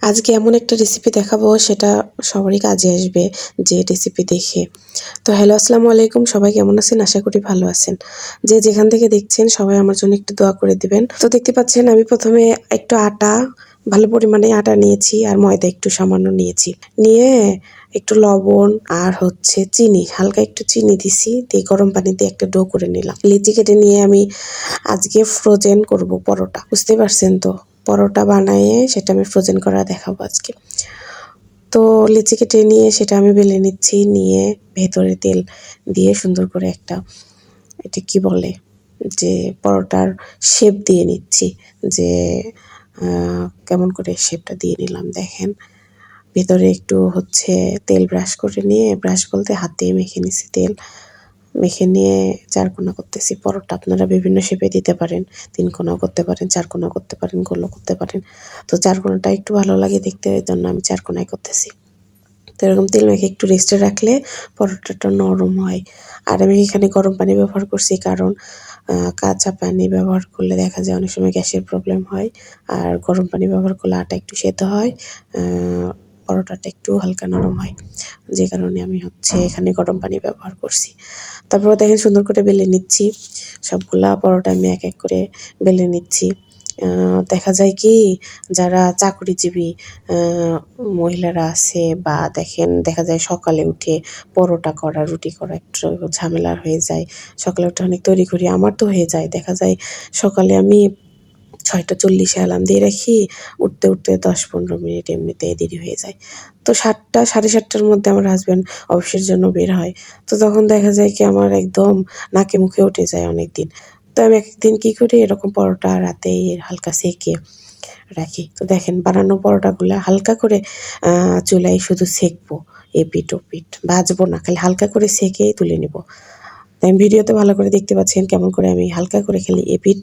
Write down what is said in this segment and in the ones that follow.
আজকে এমন একটা রেসিপি দেখাবো সেটা সবারই কাজে আসবে যে রেসিপি দেখে। তো হ্যালো, আসসালামু আলাইকুম। সবাই কেমন আছেন? আশা করি ভালো আছেন। যে যেখান থেকে দেখছেন সবাই আমার জন্য একটু দোয়া করে দিবেন। তো দেখতে পাচ্ছেন আমি প্রথমে একটু আটা, ভালো পরিমাণে আটা নিয়েছি আর ময়দা একটু সামান্য নিয়েছি। নিয়ে একটু লবণ আর চিনি, হালকা একটু চিনি দিছি। দিয়ে গরম পানি দিয়ে একটা ডো করে নিলাম। লিচি কেটে নিয়ে আমি আজকে ফ্রোজেন করব পরোটা। বুঝতে পারছেন তো? পরোটা বানায়ে সেটা আমি ফ্রোজেন করা দেখাবো আজকে। তো লিচি কেটে নিয়ে সেটা আমি বেলে নিচ্ছি। নিয়ে ভেতরে তেল দিয়ে সুন্দর করে একটা, এটা কি বলে, যে পরোটার শেপ দিয়ে নিচ্ছি। যে কেমন করে শেপটা দিয়ে নিলাম দেখেন। ভেতরে একটু তেল ব্রাশ করে নিয়ে, ব্রাশ বলতে হাত দিয়ে মেখে নিচ্ছি তেল। মেখে নিয়ে চারকোনা করতেছি পরোটা। আপনারা বিভিন্ন শেপে দিতে পারেন, 3 কোনাও করতে পারেন, 4 কোনাও করতে পারেন, গোলও করতে পারেন। তো 4 কোনাটা একটু ভালো লাগে দেখতে, এই জন্য আমি 4 কোনায় করতেছি। তো এরকম তেল মেখে একটু রেস্টে রাখলে পরোটাটা নরম হয়। আর আমি এখানে গরম পানি ব্যবহার করছি, কারণ কাঁচা পানি ব্যবহার করলে দেখা যায় অনেক সময় গ্যাসের প্রবলেম হয়। আর গরম পানি ব্যবহার করলে আটা একটু সেদ্ধ হয়, পরোটাটা একটু হালকা নরম হয়। যে কারণে আমি এখানে গরম পানি ব্যবহার করছি। তারপরে দেখেন সুন্দর করে বেলে নিচ্ছি। সবগুলা পরোটা আমি এক এক করে বেলে নিচ্ছি। দেখা যায় কি, যারা চাকরিজীবী মহিলারা আছে, বা দেখা যায় সকালে উঠে পরোটা করা, রুটি করা একটু ঝামেলার হয়ে যায়। সকালে উঠে অনেক তৈরি করি, আমার তো হয়ে যায়। দেখা যায় সকালে আমি ৬টা ৪০-এ অ্যালার্ম দিয়ে রাখি, উঠতে উঠতে ১০-১৫ মিনিট এমনিতেই দেরি হয়ে যায়। তো ৭টা ৭:৩০টার মধ্যে আমার হাসব্যান্ড অফিসের জন্য বের হয়। তো তখন দেখা যায় কি আমার একদম নাকে মুখে উঠে যায় অনেকদিন। তো আমি একদিন কি করি, এরকম পরোটা রাতেই হালকা সেঁকে রাখি। তো দেখেন বানানো পরোটাগুলা হালকা করে চুলায় শুধু সেঁকবো, এপিঠ ওপিঠ ভাজবো না, খালি হালকা করে সেঁকেই তুলে নিব। তাই ভিডিওতে ভালো করে দেখতে পাচ্ছেন কেমন করে আমি হালকা করে খালি এপিঠ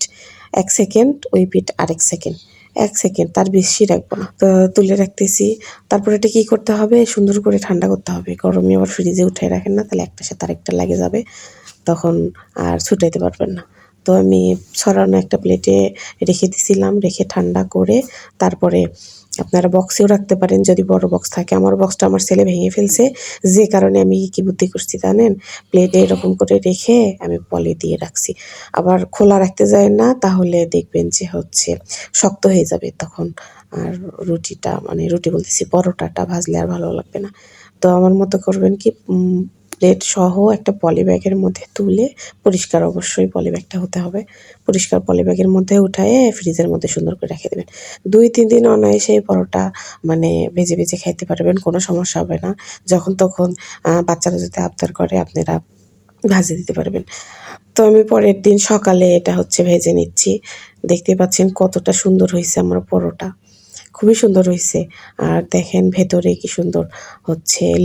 ১ সেকেন্ড, ওই পিঠ আরেক সেকেন্ড, ১ সেকেন্ড, তার বেশি রাখবো না। তো তুলে রাখতেছি। তারপরে এটা কি করতে হবে, সুন্দর করে ঠান্ডা করতে হবে। গরমে আবার ফ্রিজে উঠায় রাখেন না, তাহলে একটার সাথে আরেকটা লেগে যাবে, তখন আর ছুটাইতে পারবেন না। তো আমি ছড়ানো একটা প্লেটে রেখে দিছিলাম। রেখে ঠান্ডা করে তারপরে আপনারা বক্সেও রাখতে পারেন যদি বড় বক্স থাকে। আমার বক্সটা আমার ছেলে ভেঙে ফেলছে, যে কারণে আমি কি বুদ্ধি করছি জানেন, প্লেটে এরকম করে রেখে আমি পলি দিয়ে রাখছি। আবার খোলা রাখতে যাবেন না, তাহলে দেখবেন যে শক্ত হয়ে যাবে তখন। আর রুটিটা, মানে রুটি বলতেছি, পরোটাটা ভাজলে আর ভালো লাগবে না। তো আমার মতো করবেন কি, প্লেট সহ একটা পলি ব্যাগের মধ্যে তুলে, পরিষ্কার অবশ্যই পলি ব্যাগটা হতে হবে, পরিষ্কার পলি ব্যাগের মধ্যে উঠায়ে ফ্রিজের মধ্যে সুন্দর করে রেখে দেবেন। ২-৩ দিন অনায়াসে এই পরোটা ভেজে ভেজে খাইতে পারবেন, কোনো সমস্যা হবে না। যখন তখন বাচ্চারা যদি আবদার করে আপনারা ভাজে দিতে পারবেন। তো আমি পরের দিন সকালে এটা ভেজে নিচ্ছি। দেখতেই পাচ্ছেন কতটা সুন্দর হইছে আমার পরোটা। খুবই সুন্দর হইছে। আর দেখেন ভেতরে কি সুন্দর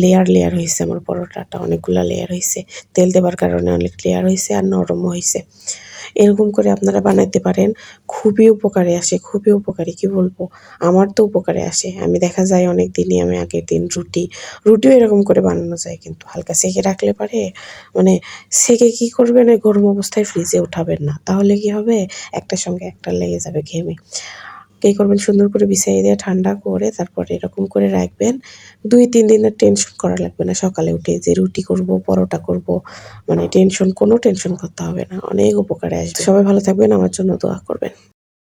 লেয়ার লেয়ার হইছে আমার পরোটাটা, অনেকগুলা লেয়ার হইছে। তেল দেবার কারণে অনেক লেয়ার হইছে আর নরমও হইছে। এরকম করে আপনারা বানাইতে পারেন। খুবই উপকারে আসে, খুবই উপকারী, কি বলবো? আমার তো উপকারে আসে। আমি দেখা যায় অনেকদিনই আমি আগের দিন রুটিও এরকম করে বানানো যায়, কিন্তু হালকা সেঁকে রাখলে পারে, মানে সেঁকে কি করবেন, ওই গরম অবস্থায় ফ্রিজে উঠাবেন না। তাহলে কি হবে, একটার সঙ্গে একটা লেগে যাবে ঘেমে। কি করবেন, সুন্দর করে বিছাইয়ে দিয়ে ঠান্ডা করে তারপরে এরকম করে রাখবেন। ২-৩ দিনের টেনশন করা লাগবে না। সকালে উঠে যে রুটি করব, পরোটা করব, কোনো টেনশন করতে হবে না। অনেক উপকারে আসবে। সবাই ভালো থাকবেন, আমার জন্য দোয়া করবেন।